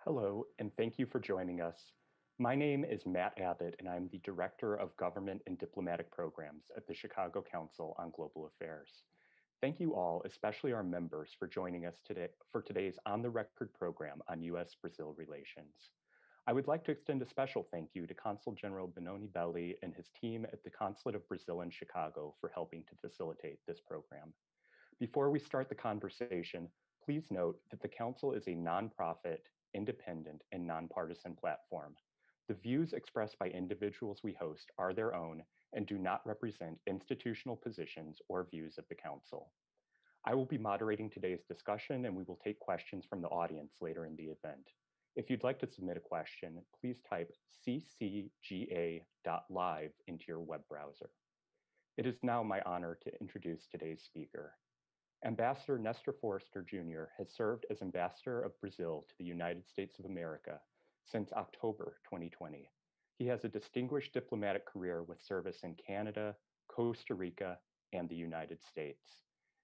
Hello, and thank you for joining us. My name is Matt Abbott, and I'm the Director of Government and Diplomatic Programs at the Chicago Council on Global Affairs. Thank you all, especially our members, for joining us today for today's On the Record program on U.S.-Brazil relations. I would like to extend a special thank you to Consul General Benoni Belli and his team at the Consulate of Brazil in Chicago for helping to facilitate this program. Before we start the conversation, please note that the Council is a nonprofit, independent, and nonpartisan platform. The views expressed by individuals we host are their own and do not represent institutional positions or views of the Council. I will be moderating today's discussion, and we will take questions from the audience later in the event. If you'd like to submit a question, please type ccga.live into your web browser. It is now my honor to introduce today's speaker. Ambassador Nestor Forster Jr. has served as Ambassador of Brazil to the United States of America since October 2020. He has a distinguished diplomatic career with service in Canada, Costa Rica, and the United States.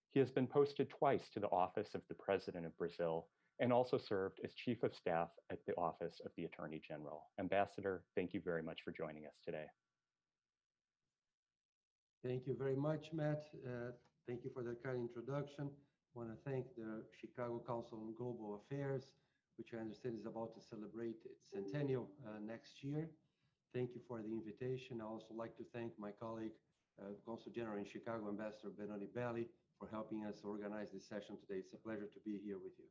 He has been posted twice to the office of the President of Brazil and also served as Chief of Staff at the Office of the Attorney General. Ambassador, thank you very much for joining us today. Thank you very much, Matt. Thank you for that kind introduction. I want to thank the Chicago Council on Global Affairs, which I understand is about to celebrate its centennial next year. Thank you for the invitation. I also like to thank my colleague, Consul General in Chicago, Ambassador Benoni Belli, for helping us organize this session today. It's a pleasure to be here with you.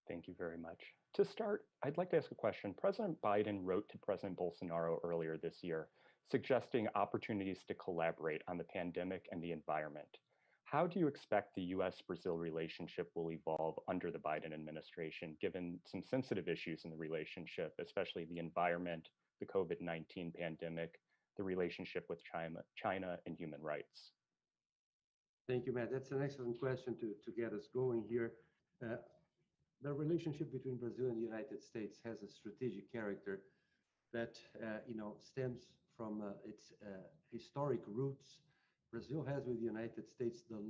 Thank you very much. To start, I'd like to ask a question. President Biden wrote to President Bolsonaro earlier this year, suggesting opportunities to collaborate on the pandemic and the environment. How do you expect the U.S.-Brazil relationship will evolve under the Biden administration, given some sensitive issues in the relationship, especially the environment, the COVID-19 pandemic, the relationship with China, and human rights? Thank you, Matt. That's an excellent question to get us going here. The relationship between Brazil and the United States has a strategic character that stems from its historic roots. Brazil has with the United States the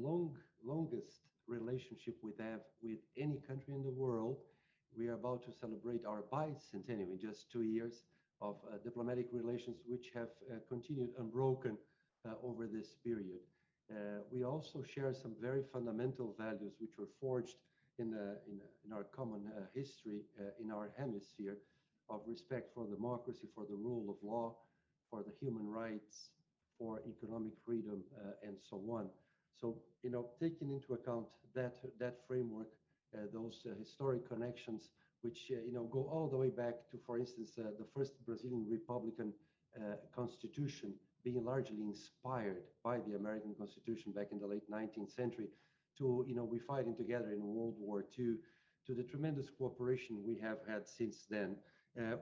longest relationship we have with any country in the world. We are about to celebrate our bicentennial in just 2 years of diplomatic relations, which have continued unbroken over this period. We also share some very fundamental values which were forged in our common history in our hemisphere of respect for democracy, for the rule of law, for the human rights, for economic freedom, and so on. So, taking into account that framework, those historic connections, which go all the way back to, for instance, the first Brazilian Republican Constitution being largely inspired by the American Constitution back in the late 19th century, to we fighting together in World War II, to the tremendous cooperation we have had since then.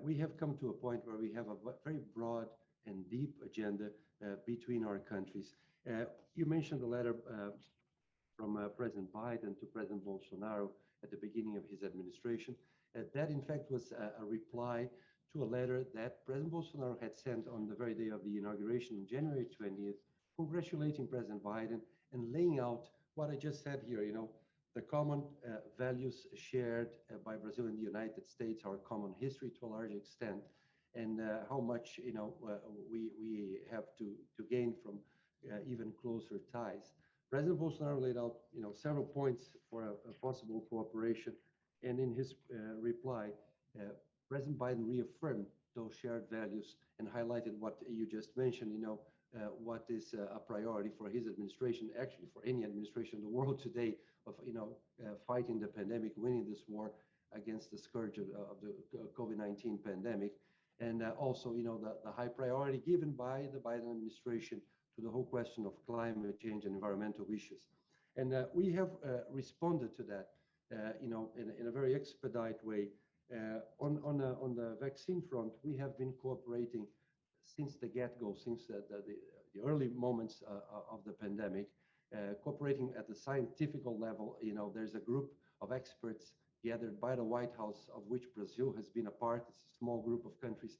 We have come to a point where we have a very broad and deep agenda between our countries. You mentioned the letter from President Biden to President Bolsonaro at the beginning of his administration. That, in fact, was a reply to a letter that President Bolsonaro had sent on the very day of the inauguration on January 20th, congratulating President Biden and laying out what I just said here, the common values shared by Brazil and the United States, our common history to a large extent, and how much we have to gain from even closer ties. President Bolsonaro laid out several points for a possible cooperation, and in his reply, President Biden reaffirmed those shared values and highlighted what you just mentioned. What is a priority for his administration, actually for any administration in the world today, of fighting the pandemic, winning this war against the scourge of the COVID-19 pandemic. And also, the high priority given by the Biden administration to the whole question of climate change and environmental issues. And we have responded to that, in a very expedite way. On the vaccine front, we have been cooperating since the get-go, since the early moments of the pandemic, cooperating at the scientific level. There's a group of experts gathered by the White House, of which Brazil has been a part. It's a small group of countries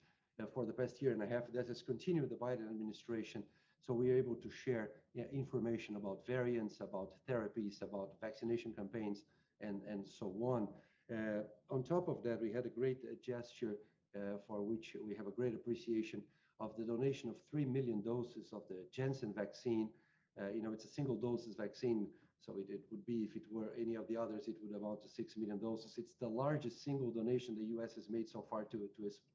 for the past year and a half that has continued the Biden administration. So we are able to share information about variants, about therapies, about vaccination campaigns, and so on. On top of that, we had a great gesture for which we have a great appreciation of the donation of 3 million doses of the Janssen vaccine. It's a single doses vaccine, so it would be, if it were any of the others, it would amount to 6 million doses. It's the largest single donation the US has made so far to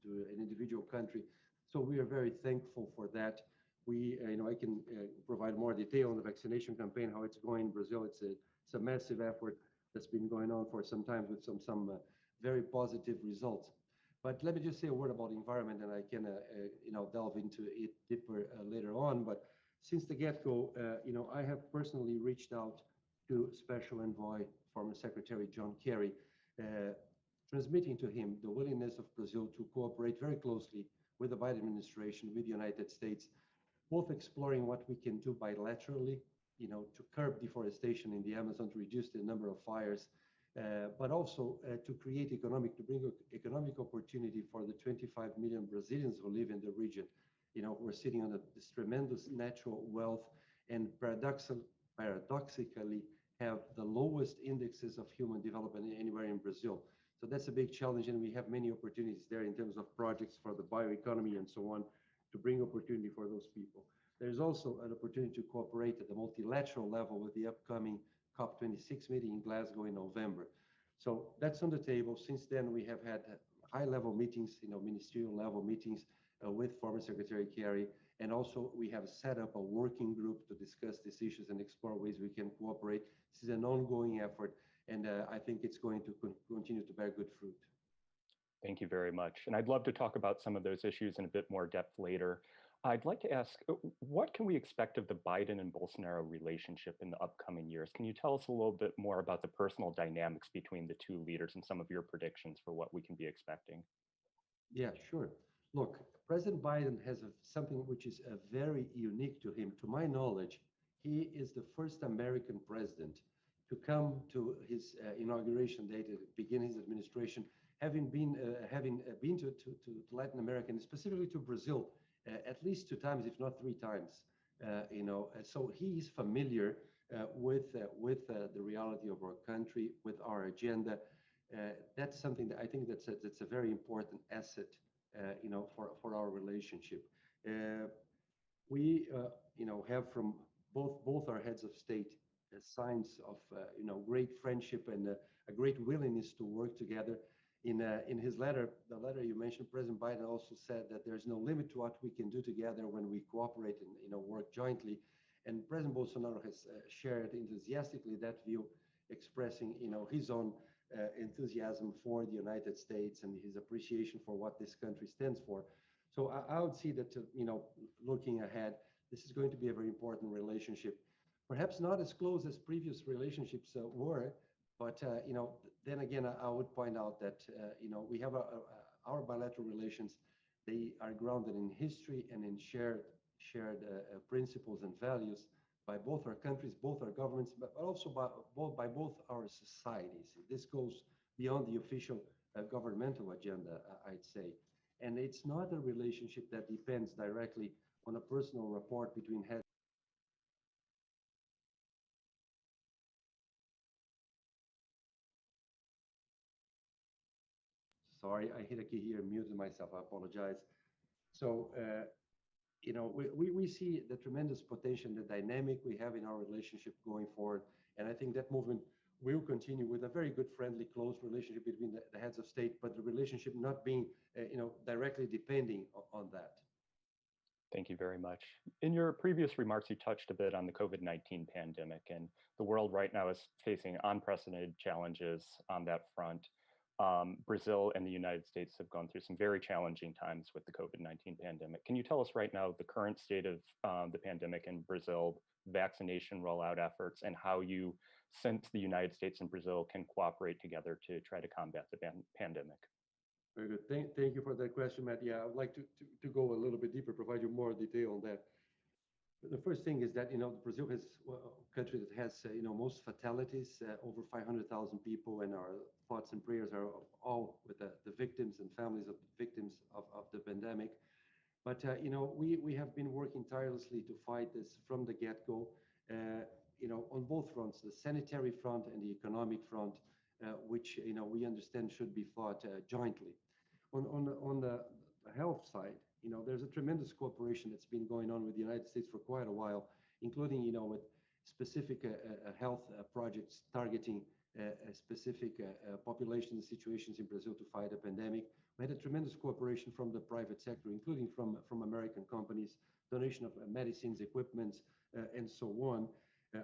an individual country. So we are very thankful for that. I can provide more detail on the vaccination campaign, how it's going in Brazil. It's a massive effort that's been going on for some time with some very positive results. But let me just say a word about environment, and I can delve into it deeper later on. But since the get-go, I have personally reached out to Special Envoy, former Secretary John Kerry, transmitting to him the willingness of Brazil to cooperate very closely with the Biden administration, with the United States, both exploring what we can do bilaterally, to curb deforestation in the Amazon, to reduce the number of fires, but also to bring economic opportunity for the 25 million Brazilians who live in the region. We're sitting on this tremendous natural wealth, and paradoxically have the lowest indexes of human development anywhere in Brazil. So that's a big challenge, and we have many opportunities there in terms of projects for the bioeconomy and so on, to bring opportunity for those people. There's also an opportunity to cooperate at the multilateral level with the upcoming COP26 meeting in Glasgow in November. So that's on the table. Since then, we have had high-level meetings, ministerial level meetings with former Secretary Kerry. And also we have set up a working group to discuss these issues and explore ways we can cooperate. This is an ongoing effort, and I think it's going to continue to bear good fruit. Thank you very much. And I'd love to talk about some of those issues in a bit more depth later. I'd like to ask, what can we expect of the Biden and Bolsonaro relationship in the upcoming years? Can you tell us a little bit more about the personal dynamics between the two leaders and some of your predictions for what we can be expecting? Yeah, sure. Look, President Biden has something which is very unique to him. To my knowledge, he is the first American president to come to his inauguration day, to begin his administration, having been to Latin America, and specifically to Brazil, at least 2 times, if not 3 times. So he is familiar with the reality of our country, with our agenda. That's something that I think that's a very important asset, for our relationship. We have from both our heads of state signs of great friendship and a great willingness to work together. In his letter, the letter you mentioned, President Biden also said that there's no limit to what we can do together when we cooperate and work jointly. And President Bolsonaro has shared enthusiastically that view, expressing his own enthusiasm for the United States and his appreciation for what this country stands for. So I would see that looking ahead, this is going to be a very important relationship. Perhaps not as close as previous relationships were, but then again, I would point out that we have our bilateral relations. They are grounded in history and in shared principles and values by both our countries, both our governments, but also by both our societies. This goes beyond the official governmental agenda, I'd say. And it's not a relationship that depends directly on a personal rapport between heads. Sorry, I hit a key here, muted myself, I apologize. So, we see the tremendous potential, the dynamic we have in our relationship going forward. And I think that movement will continue with a very good, friendly, close relationship between the heads of state, but the relationship not being, directly depending on that. Thank you very much. In your previous remarks, you touched a bit on the COVID-19 pandemic, and the world right now is facing unprecedented challenges on that front. Brazil and the United States have gone through some very challenging times with the COVID-19 pandemic. Can you tell us right now the current state of the pandemic in Brazil, vaccination rollout efforts, and how you sense the United States and Brazil can cooperate together to try to combat the pandemic? Very good. Thank you for that question, Matt. Yeah, I would like to go a little bit deeper, provide you more detail on that. The first thing is that, Brazil is a country that has, most fatalities, over 500,000 people, and our thoughts and prayers are all with the victims and families of the victims of the pandemic. But, we have been working tirelessly to fight this from the get-go, on both fronts, the sanitary front and the economic front. which we understand should be fought jointly. On the health side, there's a tremendous cooperation that's been going on with the United States for quite a while, including with specific health projects targeting specific populations and situations in Brazil to fight a pandemic. We had a tremendous cooperation from the private sector, including from American companies, donation of medicines, equipments, and so on.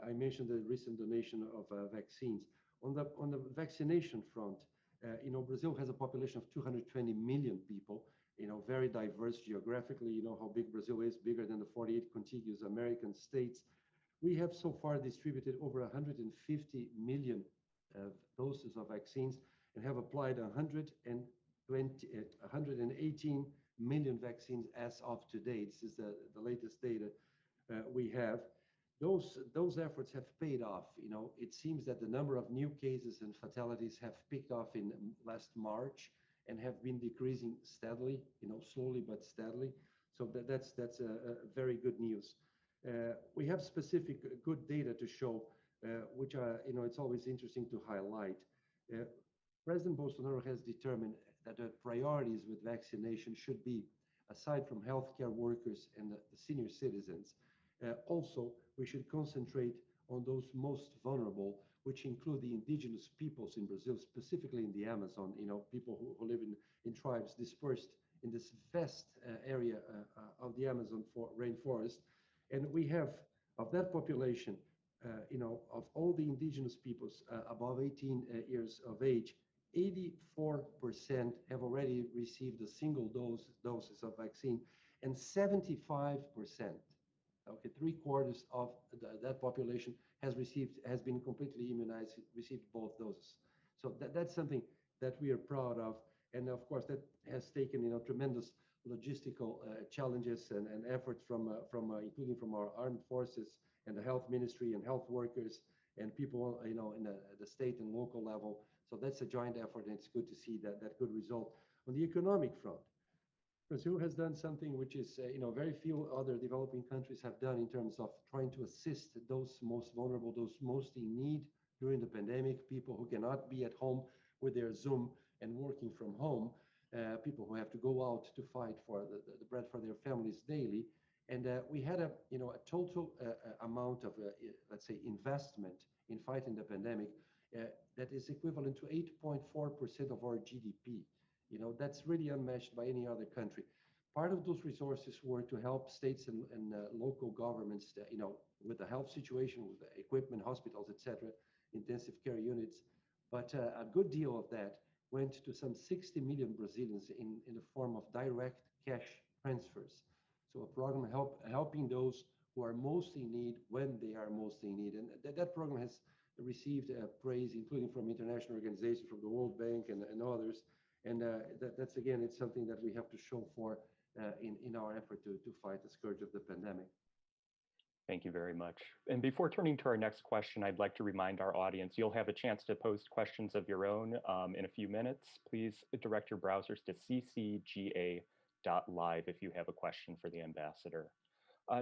I mentioned the recent donation of vaccines. On the vaccination front, Brazil has a population of 220 million people, very diverse geographically. You know how big Brazil is, bigger than the 48 contiguous American states. We have so far distributed over 150 million doses of vaccines and have applied 118 million vaccines as of today. This is the latest data we have. Those efforts have paid off. It seems that the number of new cases and fatalities have picked off in last March and have been decreasing steadily, slowly but steadily. So that's very good news. We have specific good data to show, which are, it's always interesting to highlight. President Bolsonaro has determined that the priorities with vaccination should be, aside from healthcare workers and the senior citizens, also, we should concentrate on those most vulnerable, which include the indigenous peoples in Brazil, specifically in the Amazon, people who live in tribes dispersed in this vast area of the Amazon rainforest. And we have, of that population, of all the indigenous peoples above 18 years of age, 84% have already received a single doses of vaccine, and 75%, okay, 3/4 of that population has been completely immunized, received both doses. So that's something that we are proud of. And of course, that has taken, tremendous logistical challenges and efforts from including from our armed forces and the health ministry and health workers and people, in the state and local level. So that's a joint effort, and it's good to see that good result. On the economic front, Brazil has done something which is, very few other developing countries have done in terms of trying to assist those most vulnerable, those most in need during the pandemic, people who cannot be at home with their Zoom and working from home, people who have to go out to fight for the bread for their families daily. And we had a total amount of, let's say, investment in fighting the pandemic that is equivalent to 8.4% of our GDP. That's really unmatched by any other country. Part of those resources were to help states and local governments, with the health situation, with the equipment, hospitals, etc., intensive care units. But a good deal of that went to some 60 million Brazilians in the form of direct cash transfers. So a program helping those who are most in need when they are most in need. And that program has received praise, including from international organizations, from the World Bank and others. And that's, again, it's something that we have to show for in our effort to fight the scourge of the pandemic. Thank you very much. And before turning to our next question, I'd like to remind our audience, you'll have a chance to post questions of your own in a few minutes. Please direct your browsers to ccga.live if you have a question for the ambassador.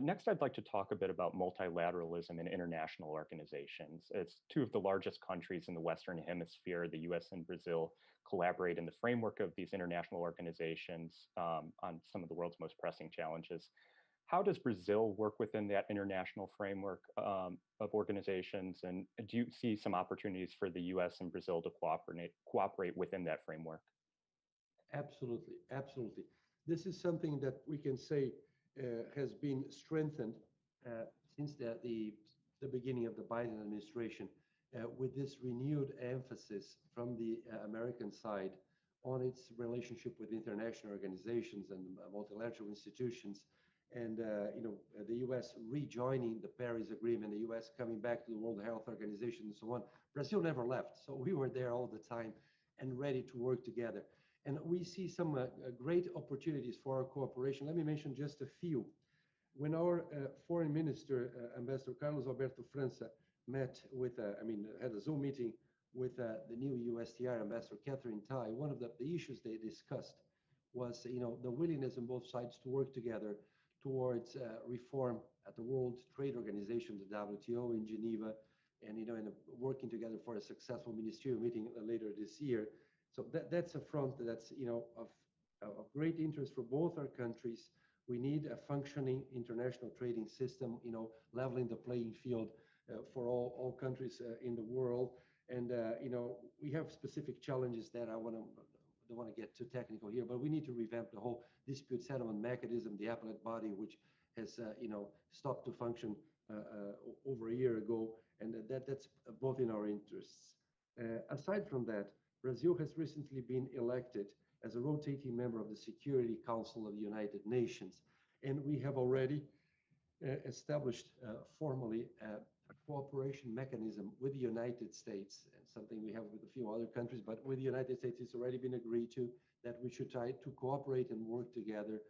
Next, I'd like to talk a bit about multilateralism and international organizations. As two of the largest countries in the Western Hemisphere, the US and Brazil, collaborate in the framework of these international organizations on some of the world's most pressing challenges. How does Brazil work within that international framework of organizations? And do you see some opportunities for the US and Brazil to cooperate within that framework? Absolutely, absolutely. This is something that we can say has been strengthened since the beginning of the Biden administration, with this renewed emphasis from the American side on its relationship with international organizations and multilateral institutions. And the U.S. rejoining the Paris Agreement, the U.S. coming back to the World Health Organization and so on. Brazil never left, so we were there all the time and ready to work together. And we see some great opportunities for our cooperation. Let me mention just a few. When our Foreign Minister, Ambassador Carlos Alberto França, met with, had a Zoom meeting with the new USTR Ambassador Catherine Tai, one of the issues they discussed was, the willingness on both sides to work together towards reform at the World Trade Organization, the WTO in Geneva, and and working together for a successful ministerial meeting later this year. So that's a front that's of great interest for both our countries. We need a functioning international trading system, leveling the playing field for all countries in the world. And we have specific challenges that don't want to get too technical here, but we need to revamp the whole dispute settlement mechanism, the appellate body, which has stopped to function over a year ago, and that's both in our interests. Aside from that, Brazil has recently been elected as a rotating member of the Security Council of the United Nations, and we have already established formally a cooperation mechanism with the United States, and something we have with a few other countries, but with the United States, it's already been agreed to that we should try to cooperate and work together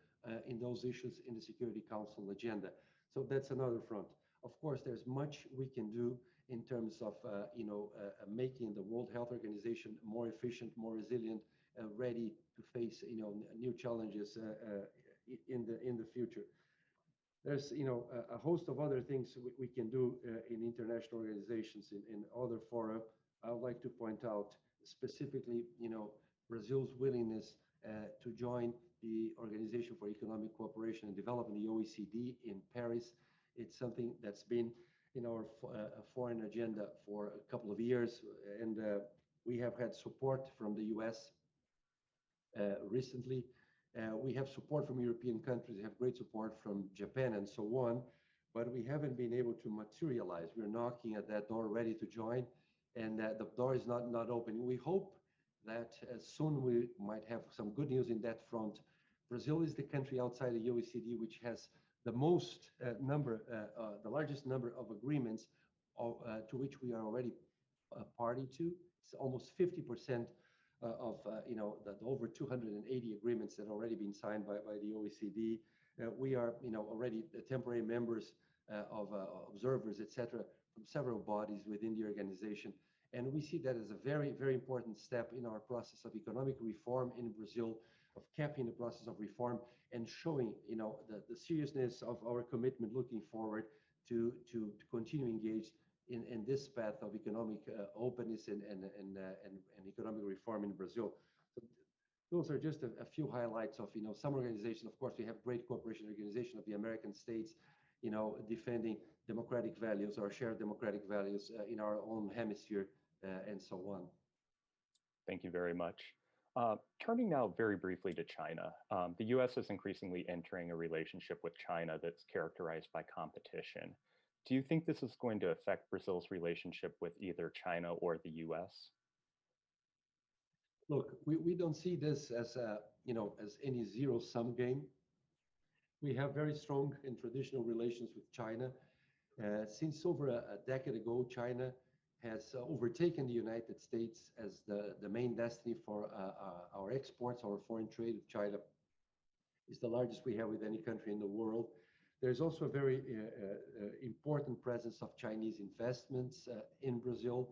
in those issues in the Security Council agenda. So that's another front. Of course, there's much we can do in terms of making the World Health Organization more efficient, more resilient, ready to face new challenges in the future. There's a host of other things we can do in international organizations, in other fora. I would like to point out specifically Brazil's willingness to join the Organization for Economic Cooperation and Development, the OECD, in Paris. It's something that's been in our foreign agenda for a couple of years, and we have had support from the US recently. We have support from European countries, we have great support from Japan and so on, but we haven't been able to materialize. We're knocking at that door ready to join, and the door is not open. We hope that soon we might have some good news in that front. Brazil is the country outside the OECD which has the most the largest number of agreements to which we are already a party to. It's almost 50% of the over 280 agreements that have already been signed by the OECD. We are already temporary members of observers, etc., from several bodies within the organization. And we see that as a very, very important step in our process of economic reform in Brazil, of capping the process of reform and showing the seriousness of our commitment looking forward to continue engaged in this path of economic openness and economic reform in Brazil. So those are just a few highlights of some organizations. Of course, we have great cooperation organization of the American states, defending democratic values, our shared democratic values in our own hemisphere, and so on. Thank you very much. Turning now very briefly to China, the US is increasingly entering a relationship with China that's characterized by competition. Do you think this is going to affect Brazil's relationship with either China or the US? Look, we don't see this as as any zero-sum game. We have very strong and traditional relations with China. Since over a decade ago, China has overtaken the United States as the main destiny for our exports. Our foreign trade with China is the largest we have with any country in the world. There's also a very important presence of Chinese investments in Brazil,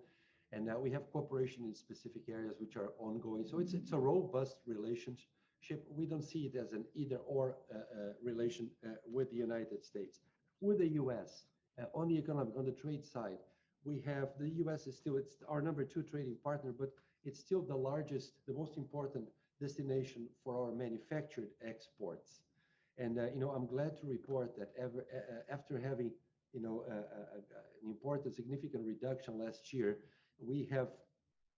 and we have cooperation in specific areas which are ongoing. So it's a robust relationship. We don't see it as an either-or relation with the United States. With the US, on the trade side, we have the US is still it's our number 2 trading partner, but it's still the largest, the most important destination for our manufactured exports. And I'm glad to report that after having an important, significant reduction last year, we have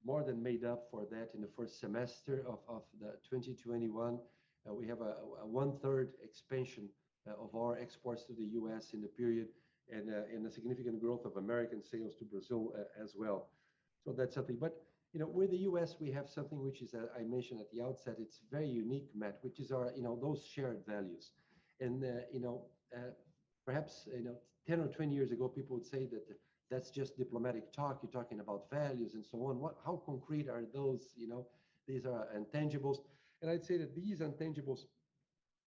more than made up for that in the first semester of the 2021. We have a 1/3 expansion of our exports to the US in the period, and a significant growth of American sales to Brazil as well. So that's something. But with the US, we have something which is, I mentioned at the outset, it's very unique, Matt, which is our, those shared values. And, perhaps, 10 or 20 years ago, people would say that that's just diplomatic talk. You're talking about values and so on. How concrete are those? These are intangibles. And I'd say that these intangibles,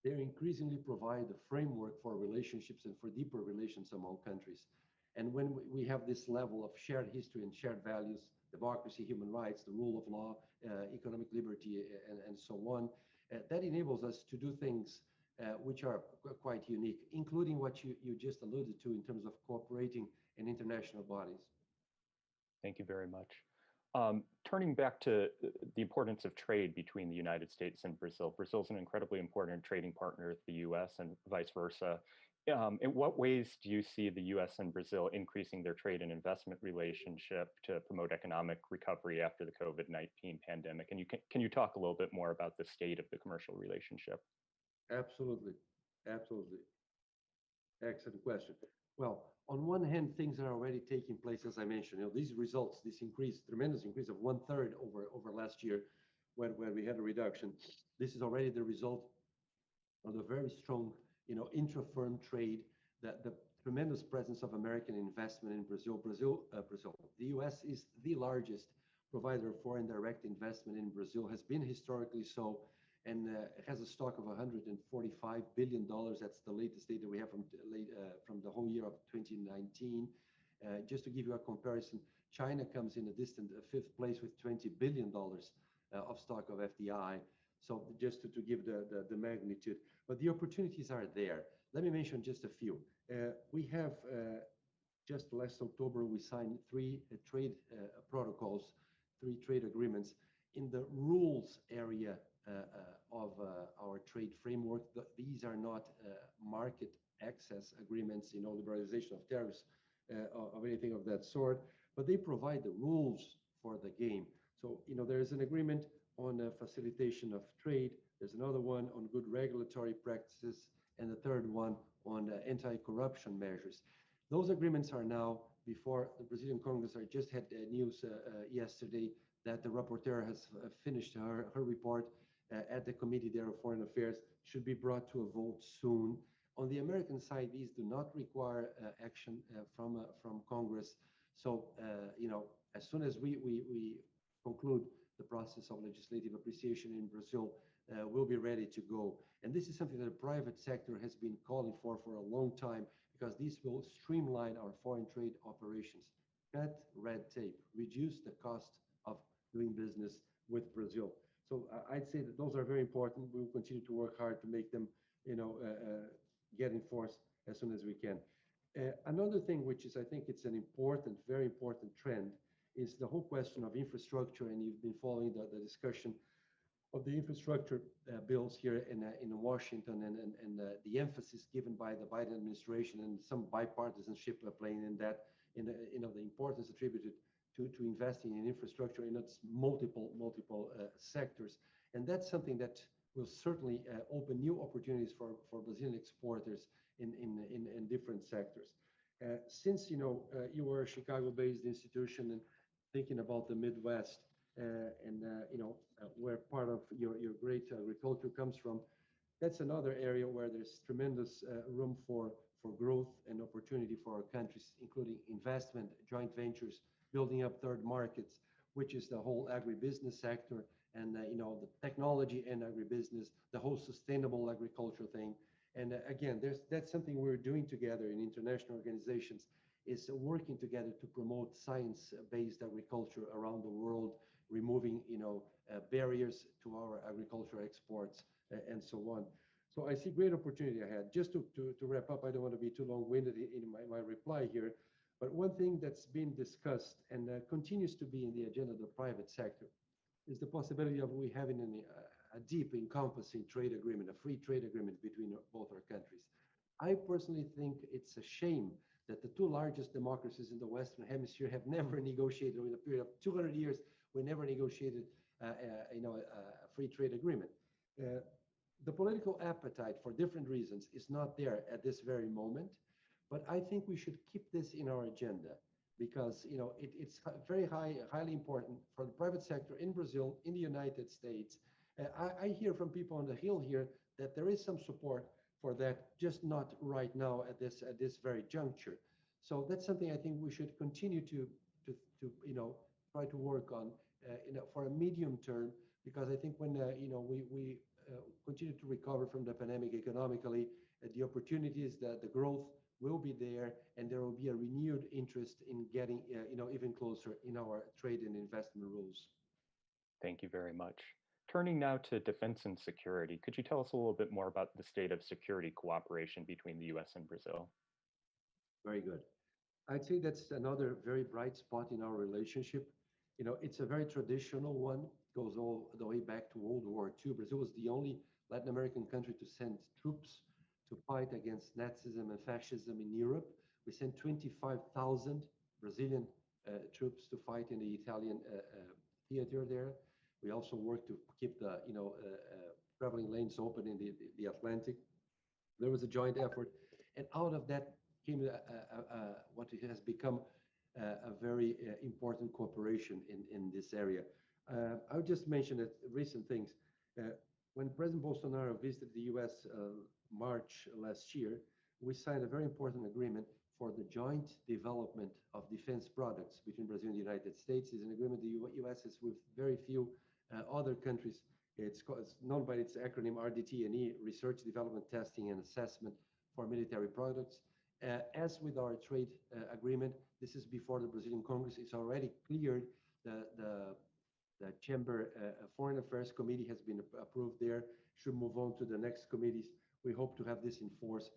they increasingly provide the framework for relationships and for deeper relations among countries. And when we have this level of shared history and shared values, democracy, human rights, the rule of law, economic liberty, and so on, that enables us to do things which are quite unique, including what you just alluded to in terms of cooperating in international bodies. Thank you very much. Turning back to the importance of trade between the United States and Brazil, Brazil is an incredibly important trading partner with the US and vice versa. In what ways do you see the US and Brazil increasing their trade and investment relationship to promote economic recovery after the COVID-19 pandemic? And can you talk a little bit more about the state of the commercial relationship? Absolutely. Absolutely. Excellent question. Well, on one hand, things are already taking place, as I mentioned. These results, this increase, tremendous increase of 1/3 over last year, when we had a reduction. This is already the result of the very strong, intra-firm trade, that the tremendous presence of American investment in Brazil. The U.S. is the largest provider of foreign direct investment in Brazil, has been historically so, and has a stock of $145 billion. That's the latest data we have from the whole year of 2019. Just to give you a comparison, China comes in a distant fifth place with $20 billion of stock of FDI. So just to give the magnitude, but the opportunities are there. Let me mention just a few. We have just last October, we signed three trade protocols, three trade agreements in the rules area of our trade framework. These are not market access agreements, liberalization of tariffs, of anything of that sort, but they provide the rules for the game. So, there is an agreement on facilitation of trade. There's another one on good regulatory practices, and the third one on anti-corruption measures. Those agreements are now before the Brazilian Congress. I just had news yesterday that the rapporteur has finished her report at the Committee there of Foreign Affairs, should be brought to a vote soon. On the American side, these do not require action from Congress. So, as soon as we conclude the process of legislative appreciation in Brazil, we'll be ready to go. And this is something that the private sector has been calling for a long time, because this will streamline our foreign trade operations, cut red tape, reduce the cost of doing business with Brazil. So I'd say that those are very important. We will continue to work hard to make them, get in force as soon as we can. Another thing, which is, I think it's an important, very important trend, is the whole question of infrastructure. And you've been following the discussion of the infrastructure bills here in Washington, and the emphasis given by the Biden administration, and some bipartisanship playing in that, the importance attributed to investing in infrastructure in its multiple sectors. And that's something that will certainly open new opportunities for Brazilian exporters in different sectors. Since you were a Chicago-based institution and thinking about the Midwest, and where part of your great agriculture comes from, that's another area where there's tremendous room for growth and opportunity for our countries, including investment, joint ventures, building up third markets, which is the whole agribusiness sector, and the technology and agribusiness, the whole sustainable agriculture thing. And again, that's something we're doing together in international organizations, is working together to promote science-based agriculture around the world, removing barriers to our agricultural exports, and so on. So I see great opportunity ahead. Just to wrap up, I don't want to be too long-winded in my reply here, but one thing that's been discussed and continues to be in the agenda of the private sector is the possibility of we having a deep, encompassing trade agreement, a free trade agreement between both our countries. I personally think it's a shame that the two largest democracies in the Western Hemisphere have never negotiated, in a period of 200 years, we never negotiated a free trade agreement. The political appetite, for different reasons, is not there at this very moment, but I think we should keep this in our agenda, because it's very highly important for the private sector in Brazil, in the United States. I hear from people on the Hill here that there is some support for that, just not right now at this very juncture. So that's something I think we should continue to try to work on for a medium term, because I think when we continue to recover from the pandemic economically, the opportunities, the growth will be there, and there will be a renewed interest in getting even closer in our trade and investment rules. Thank you very much. Turning now to defense and security, could you tell us a little bit more about the state of security cooperation between the US and Brazil? Very good. I'd say that's another very bright spot in our relationship. It's a very traditional one, goes all the way back to World War II. Brazil was the only Latin American country to send troops to fight against Nazism and fascism in Europe. We sent 25,000 Brazilian troops to fight in the Italian theater there. We also worked to keep the traveling lanes open in the Atlantic. There was a joint effort, and out of that came what it has become a very important cooperation in this area. I would just mention that recent things. Uh, when President Bolsonaro visited the U.S. March last year, we signed a very important agreement for the joint development of defense products between Brazil and the United States. It's an agreement the U.S. has with very few other countries. It's known by its acronym RDT&E, Research, Development, Testing, and Assessment for Military Products. As with our trade agreement, this is before the Brazilian Congress. It's already cleared. The Chamber Foreign Affairs Committee has been approved there. Should move on to the next committees. We hope to have this in force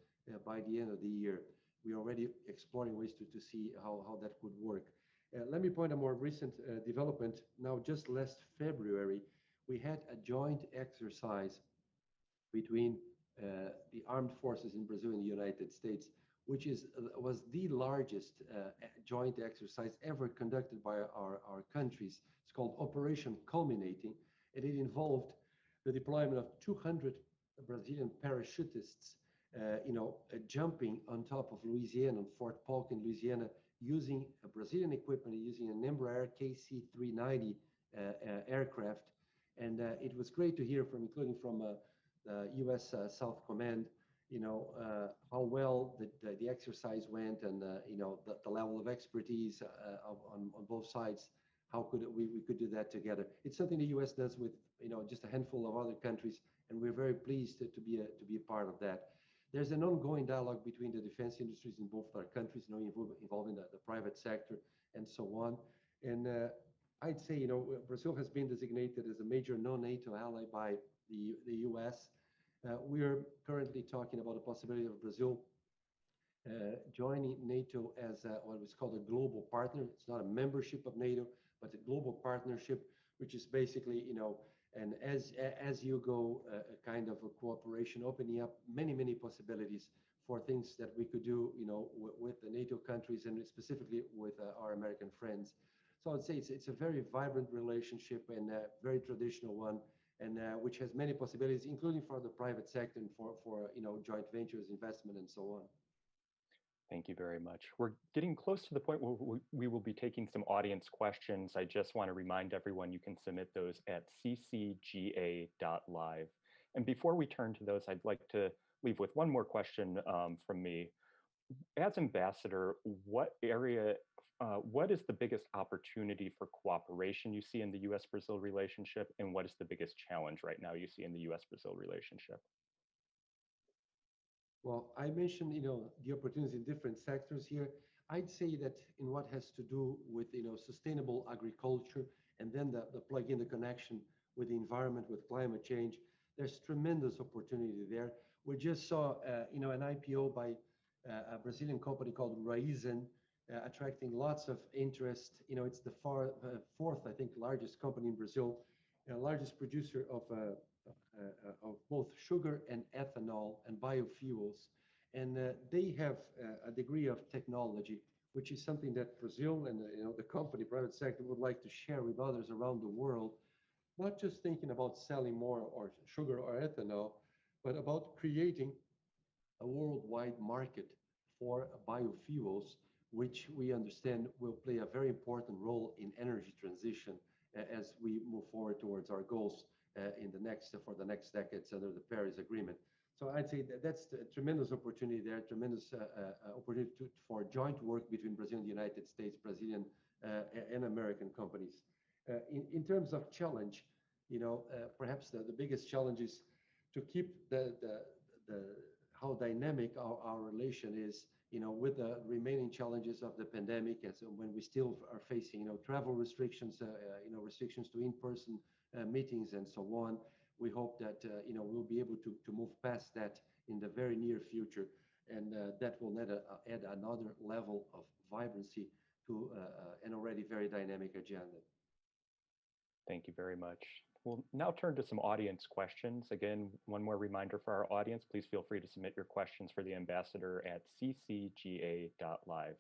by the end of the year. We're already exploring ways to see how that could work. Let me point a more recent development. Now, just last February, we had a joint exercise between the armed forces in Brazil and the United States, which was the largest joint exercise ever conducted by our countries. It's called Operation Culminating, and it involved the deployment of 200 Brazilian parachutists, jumping on top of Louisiana, on Fort Polk in Louisiana, using a Brazilian equipment, using an Embraer KC-390 aircraft. And it was great to hear from, including from the U.S. South Command, how well the exercise went, and the level of expertise on both sides. How could we could do that together? It's something the U.S. does with just a handful of other countries, and we're very pleased to be a part of that. There's an ongoing dialogue between the defense industries in both our countries, involving the private sector and so on. And I'd say Brazil has been designated as a major non-NATO ally by the U.S. We're currently talking about the possibility of Brazil joining NATO as what was called a global partner. It's not a membership of NATO, but a global partnership, which is basically, and as you go, kind of a cooperation, opening up many possibilities for things that we could do, with the NATO countries and specifically with our American friends. So I'd say it's a very vibrant relationship and a very traditional one, and which has many possibilities, including for the private sector and for joint ventures, investment, and so on. Thank you very much. We're getting close to the point where we will be taking some audience questions. I just want to remind everyone you can submit those at ccga.live. And before we turn to those, I'd like to leave with one more question from me. As ambassador, what is the biggest opportunity for cooperation you see in the U.S.-Brazil relationship, and what is the biggest challenge right now you see in the U.S.-Brazil relationship? Well, I mentioned, the opportunities in different sectors here. I'd say that in what has to do with, sustainable agriculture, and then the plug in the connection with the environment, with climate change, there's tremendous opportunity there. We just saw, an IPO by a Brazilian company called Raizen, attracting lots of interest. It's the fourth, I think, largest company in Brazil, largest producer of both sugar and ethanol and biofuels. And they have a degree of technology, which is something that Brazil and the company, private sector, would like to share with others around the world, not just thinking about selling more or sugar or ethanol, but about creating a worldwide market for biofuels, which we understand will play a very important role in energy transition as we move forward towards our goals for the next decades under the Paris Agreement. So I'd say that's a tremendous opportunity there, tremendous opportunity for joint work between Brazil and the United States, Brazilian and American companies. In terms of challenge, perhaps the biggest challenge is to keep the how dynamic our relation is, with the remaining challenges of the pandemic, as when we still are facing, travel restrictions, restrictions to in-person meetings and so on. We hope that we'll be able to move past that in the very near future, and that will add another level of vibrancy to an already very dynamic agenda. Thank you very much. We'll now turn to some audience questions. Again, one more reminder for our audience, please feel free to submit your questions for the ambassador at ccga.live.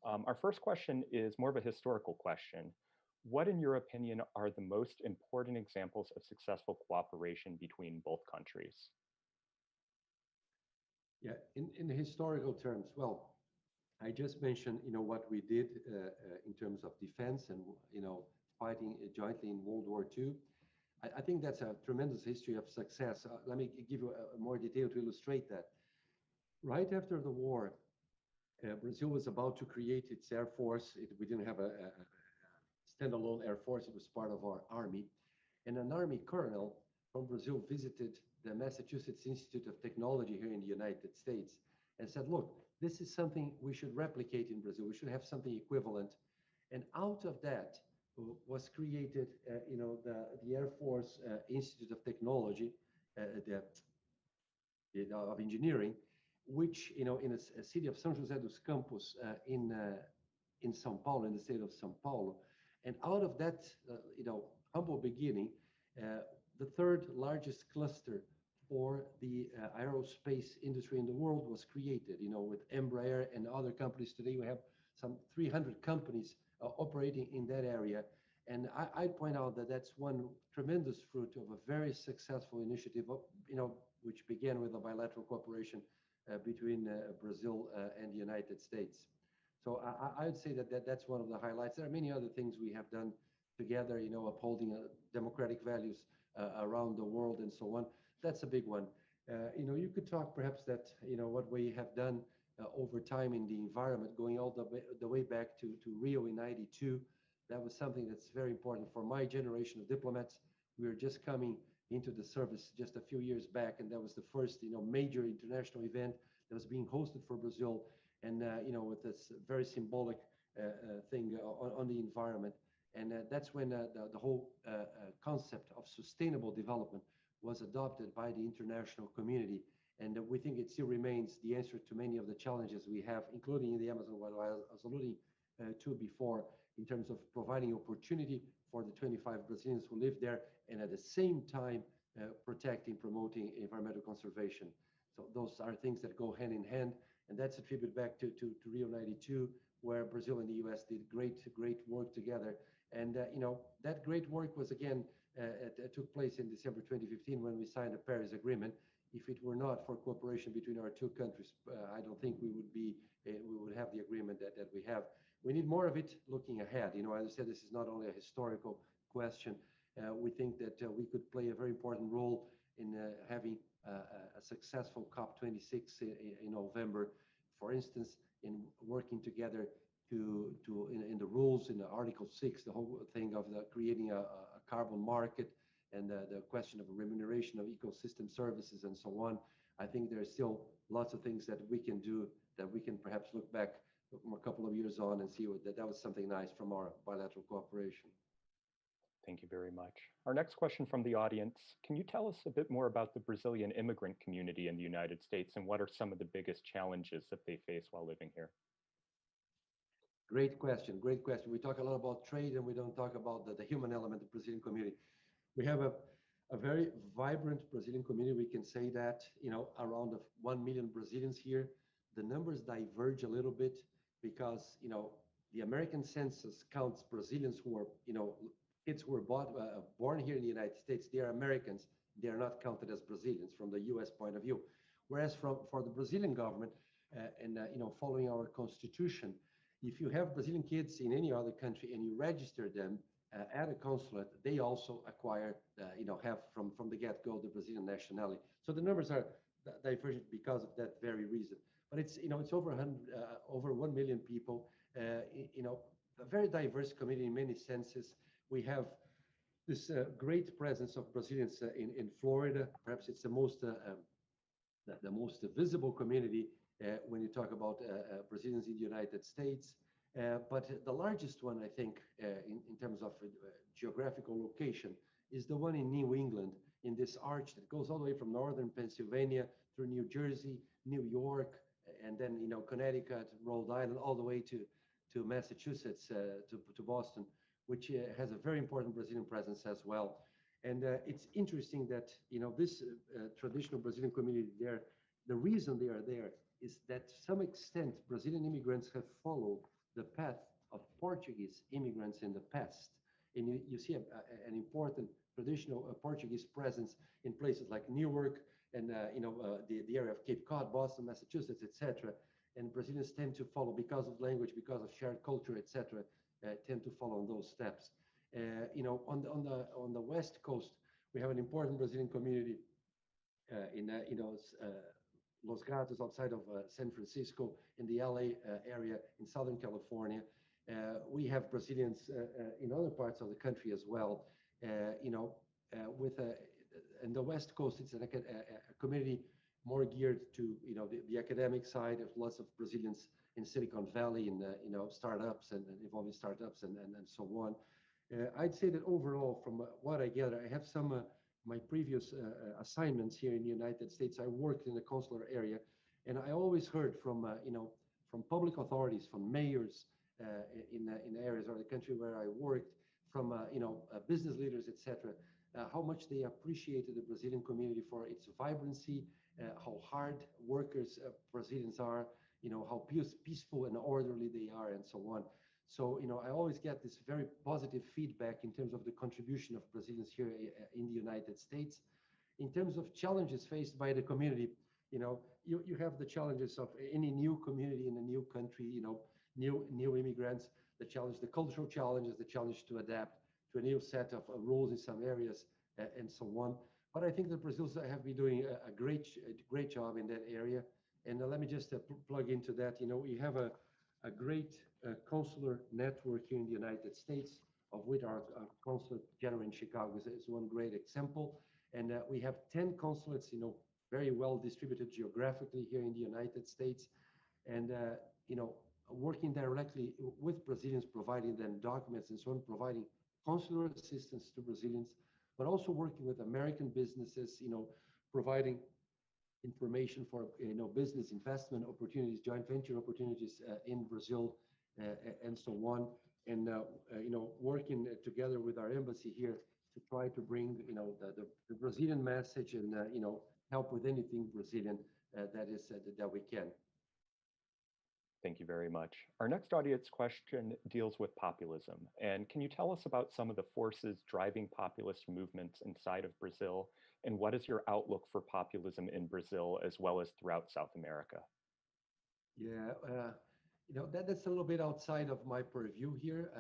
Our first question is more of a historical question. What, in your opinion, are the most important examples of successful cooperation between both countries? Yeah, in historical terms, well, I just mentioned, what we did in terms of defense and, fighting jointly in World War II. I think that's a tremendous history of success. Let me give you a more detail to illustrate that. Right after the war, Brazil was about to create its air force. We didn't have a standalone air force. It was part of our army. And an army colonel from Brazil visited the Massachusetts Institute of Technology here in the United States and said, look, this is something we should replicate in Brazil. We should have something equivalent. And out of that was created, the Air Force Institute of Technology, of Engineering, which, in a city of São José dos Campos in São Paulo, in the state of São Paulo. And out of that, humble beginning, the third largest cluster for the aerospace industry in the world was created, with Embraer and other companies. Today we have some 300 companies operating in that area. And I'd point out that that's one tremendous fruit of a very successful initiative, which began with a bilateral cooperation between Brazil and the United States. So I would say that that's one of the highlights. There are many other things we have done together, upholding democratic values around the world and so on. That's a big one. You could talk perhaps that, what we have done over time in the environment, going all the way back to Rio in '92. That was something that's very important for my generation of diplomats. We were just coming into the service just a few years back, and that was the first, major international event that was being hosted for Brazil, and with this very symbolic thing on the environment. And that's when the whole concept of sustainable development was adopted by the international community. And we think it still remains the answer to many of the challenges we have, including in the Amazon, what I was alluding to before, in terms of providing opportunity for the 25 Brazilians who live there, and at the same time protecting, promoting environmental conservation. So those are things that go hand in hand, and that's a tribute back to Rio '92, where Brazil and the US did great work together. And that great work was again took place in December 2015 when we signed the Paris Agreement. If it were not for cooperation between our two countries, I don't think we would have the agreement that we have. We need more of it looking ahead. As I said, this is not only a historical question. We think that we could play a very important role in having a successful COP26 in November, for instance, in working together in the rules in the Article 6, the whole thing of creating a carbon market, and the question of remuneration of ecosystem services and so on. I think there's still lots of things that we can do, that we can perhaps look back a couple of years on and see that was something nice from our bilateral cooperation. Thank you very much. Our next question from the audience, can you tell us a bit more about the Brazilian immigrant community in the United States, and what are some of the biggest challenges that they face while living here? Great question. We talk a lot about trade and we don't talk about the human element of the Brazilian community. We have a very vibrant Brazilian community. We can say that, around 1 million Brazilians here. The numbers diverge a little bit because, the American census counts Brazilians who are, kids who were born here in the United States. They are Americans. They are not counted as Brazilians from the US point of view. Whereas for the Brazilian government, and following our constitution, if you have Brazilian kids in any other country and you register them at a consulate, they also acquire, have from the get-go the Brazilian nationality. So the numbers are divergent because of that very reason. But it's it's over 1 million people. A very diverse community in many senses. We have this great presence of Brazilians in Florida. Perhaps it's the most visible community when you talk about Brazilians in the United States. But the largest one, I think, in terms of geographical location, is the one in New England, in this arch that goes all the way from northern Pennsylvania through New Jersey, New York, and then Connecticut, Rhode Island, all the way to Massachusetts, to Boston, which has a very important Brazilian presence as well. And it's interesting that this traditional Brazilian community there, the reason they are there is that to some extent Brazilian immigrants have followed the path of Portuguese immigrants in the past. And you see an important traditional Portuguese presence in places like Newark and the area of Cape Cod, Boston, Massachusetts, etc. And Brazilians tend to follow because of language, because of shared culture, etc. Tend to follow on those steps. On the West Coast, we have an important Brazilian community in Los Gatos, outside of San Francisco, in the LA area, in Southern California. We have Brazilians in other parts of the country as well. With in the West Coast, it's a community more geared to the academic side. There's lots of Brazilians in Silicon Valley, in startups and involving startups and so on. I'd say that overall, from what I gather, I have some my previous assignments here in the United States. I worked in the consular area, and I always heard from from public authorities, from mayors in areas of the country where I worked, from business leaders, etc., how much they appreciated the Brazilian community for its vibrancy, how hard workers Brazilians are, how peaceful and orderly they are, and so on. So, I always get this very positive feedback in terms of the contribution of Brazilians here in the United States. In terms of challenges faced by the community, you have the challenges of any new community in a new country, new immigrants, the cultural challenges, the challenge to adapt to a new set of rules in some areas, and so on. But I think the Brazilians have been doing a great job in that area. And let me just plug into that. We have a great consular network here in the United States, of which our consulate general in Chicago is one great example. And we have 10 consulates, very well distributed geographically here in the United States. And, working directly with Brazilians, providing them documents and so on, providing consular assistance to Brazilians, but also working with American businesses, providing information for business investment opportunities, joint venture opportunities in Brazil, and so on, and working together with our embassy here to try to bring the Brazilian message and help with anything Brazilian that we can. Thank you very much. Our next audience question deals with populism. And can you tell us about some of the forces driving populist movements inside of Brazil? And what is your outlook for populism in Brazil as well as throughout South America? Yeah, that's a little bit outside of my purview here.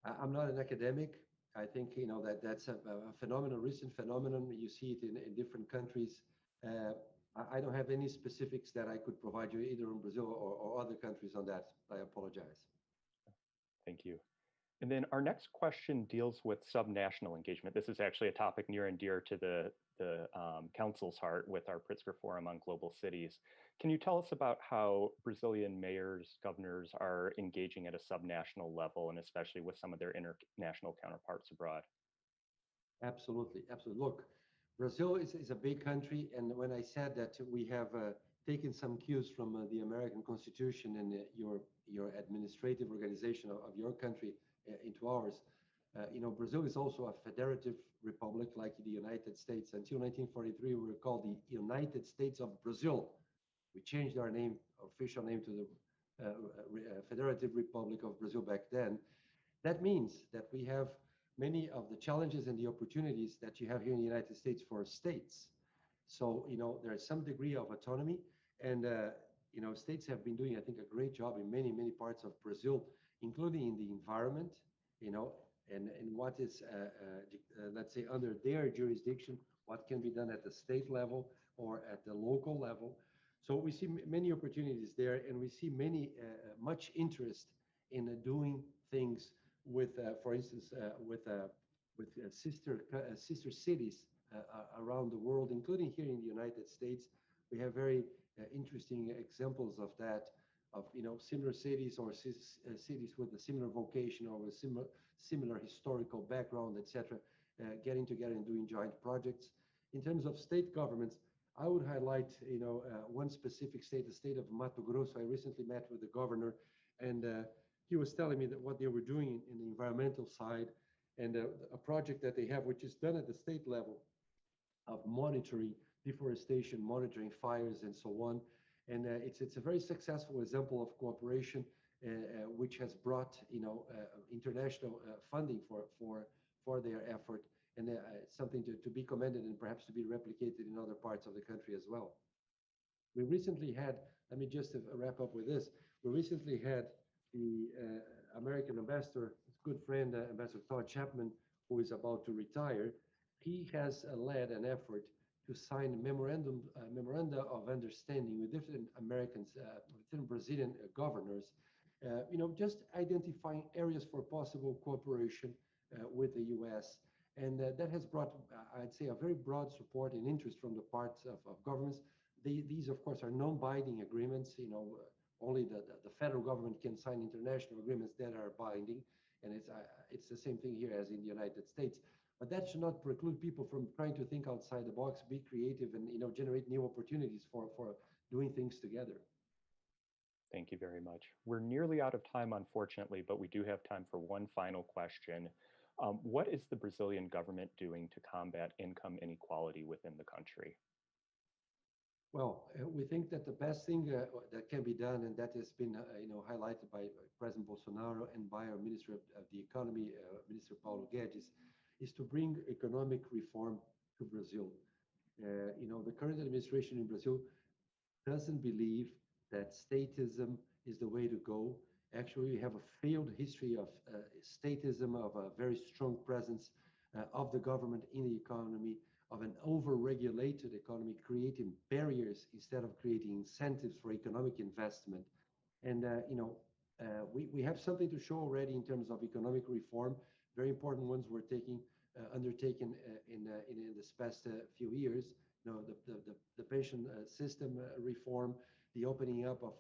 I'm not an academic. I think that's a phenomenon, recent phenomenon. You see it in different countries. I don't have any specifics that I could provide you either in Brazil or other countries on that. I apologize. Thank you. And then our next question deals with subnational engagement. This is actually a topic near and dear to the Council's heart with our Pritzker Forum on Global Cities. Can you tell us about how Brazilian mayors, governors are engaging at a subnational level, and especially with some of their international counterparts abroad? Absolutely, absolutely. Look, Brazil is a big country, and when I said that we have taken some cues from the American Constitution and your administrative organization of your country into ours, Brazil is also a federative republic like the United States. Until 1943, we were called the United States of Brazil. We changed our name, official name, to the Federative Republic of Brazil back then. That means that we have many of the challenges and the opportunities that you have here in the United States for states. So, there is some degree of autonomy, and, states have been doing, I think, a great job in many, many parts of Brazil, including in the environment, and what is, let's say, under their jurisdiction, what can be done at the state level or at the local level. So we see many opportunities there, and we see much interest in doing things with, for instance, with sister cities around the world, including here in the United States. We have very interesting examples of that, of similar cities or cities with a similar vocation or with similar historical background, etc., getting together and doing joint projects. In terms of state governments, I would highlight, one specific state, the state of Mato Grosso. I recently met with the governor, and he was telling me that what they were doing in the environmental side, and a project that they have, which is done at the state level, of monitoring deforestation, monitoring fires, and so on. And it's a very successful example of cooperation, which has brought international funding for their effort, and it's something to be commended and perhaps to be replicated in other parts of the country as well. We recently had, let me just wrap up with this. We recently had the American ambassador, good friend, Ambassador Todd Chapman, who is about to retire. He has led an effort to sign memoranda of understanding with different Americans, different Brazilian governors, just identifying areas for possible cooperation with the U.S. And that has brought, I'd say, a very broad support and interest from the parts of governments. These, of course, are non-binding agreements. Only the federal government can sign international agreements that are binding, and it's the same thing here as in the United States. But that should not preclude people from trying to think outside the box, be creative, and generate new opportunities for doing things together. Thank you very much. We're nearly out of time, unfortunately, but we do have time for one final question. What is the Brazilian government doing to combat income inequality within the country? Well, we think that the best thing that can be done, and that has been, highlighted by President Bolsonaro and by our Minister of the Economy, Minister Paulo Guedes, is to bring economic reform to Brazil. The current administration in Brazil doesn't believe that statism is the way to go. Actually, we have a failed history of statism, of a very strong presence of the government in the economy, of an over-regulated economy, creating barriers instead of creating incentives for economic investment. And, we have something to show already in terms of economic reform. Very important ones were undertaken in this past few years. The pension system reform, the opening up of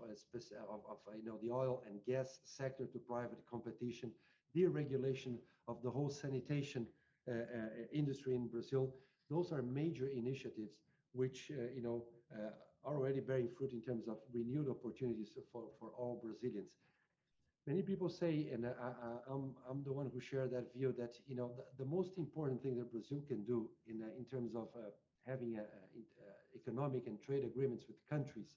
the oil and gas sector to private competition, deregulation of the whole sanitation industry in Brazil. Those are major initiatives which are already bearing fruit in terms of renewed opportunities for all Brazilians. Many people say, and I'm the one who share that view, that the most important thing that Brazil can do in terms of having economic and trade agreements with countries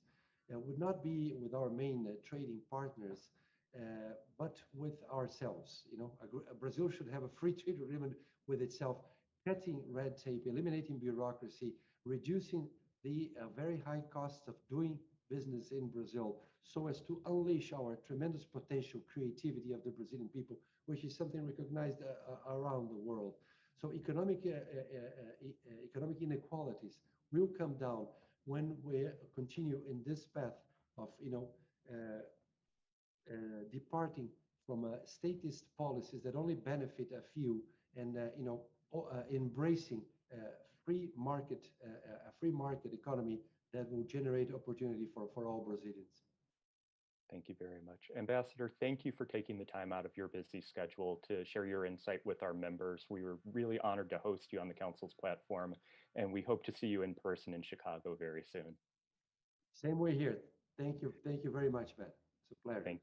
would not be with our main trading partners, but with ourselves. Brazil should have a free trade agreement with itself, cutting red tape, eliminating bureaucracy, reducing the very high costs of doing business in Brazil, so as to unleash our tremendous potential creativity of the Brazilian people, which is something recognized around the world. So economic inequalities will come down when we continue in this path of departing from statist policies that only benefit a few, and embracing a free market economy that will generate opportunity for all Brazilians. Thank you very much. Ambassador, thank you for taking the time out of your busy schedule to share your insight with our members. We were really honored to host you on the Council's platform, and we hope to see you in person in Chicago very soon. Same way here. Thank you. Thank you very much, Matt. It's a pleasure. Thank